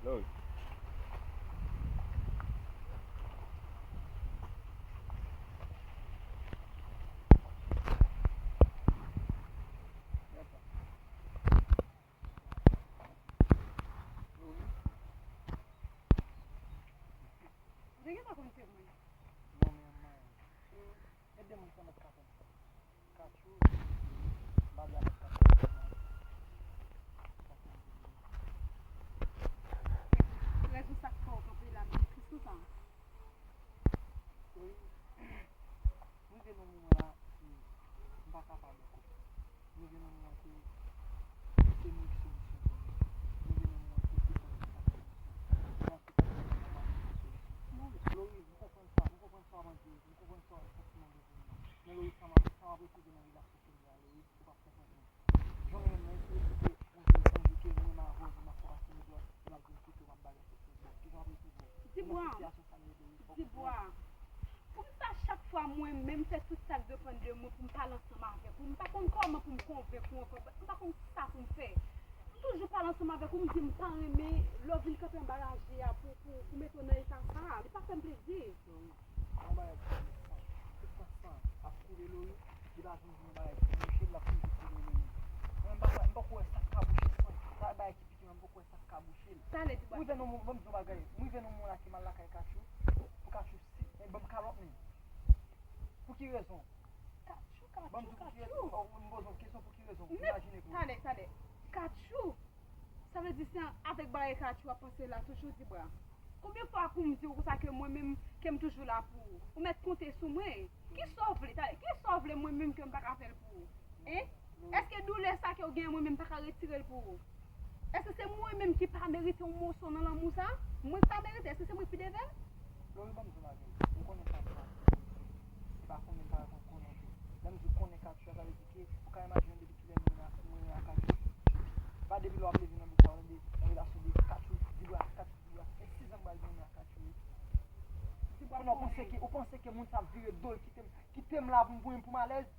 Lord. Dia tak kunci mana? Lagi sakko tapi lah susah. Dis-moi. Pour ça, chaque fois, moi-même, c'est tout ça que dépend de moi pour me parler ensemble avec vous. Je ne sais pas comment pour me convaincre. Je ne sais pas comment ça pour me faire. Toujours parler ensemble avec vous, je me dis, je me mais l'autre ville quand on barrage pour mettre dans l'état ça. C'est pas un plaisir. Ça, les Mwen ven nou moun zo bagay, mwen ven nou moun la ki mal la kay kachou, pou kachou si, men bom kalot men. Pou ki rezon? Bom zo pou ki rezon? Mwen bozon kesyon pou ki rezon? Imagine pou. Tade. Kachou. Ça veut dire c'est avec baye kachou à penser là toujours dit bra. Combien de fois pour me dire ça que moi-même qui me toujours là pour mettre compter sur moi? Qui sauve les moi-même que me pas faire pour? Hein? Est-ce que douleur ça que vous gagne moi-même pas retirer pour? Est-ce que c'est moi-même qui pas mérité un morceau dans l'amour ça? Moi pas mérité, est-ce que c'est moi qui devais? Loun bom zo bagay, mwen konen sa kwa. Se pa konen pa kon konen tou. Lem zo konen kachou, sa ve di ki, pou ka imagine debi ki mwen a kachou. Pa debi lo ap levi nan bousa, nan relasyon de kachou, di do a kachou, e 6 an bal mwen a kachou. Ou pense ke moun sa vire dol ki tem la pou malez?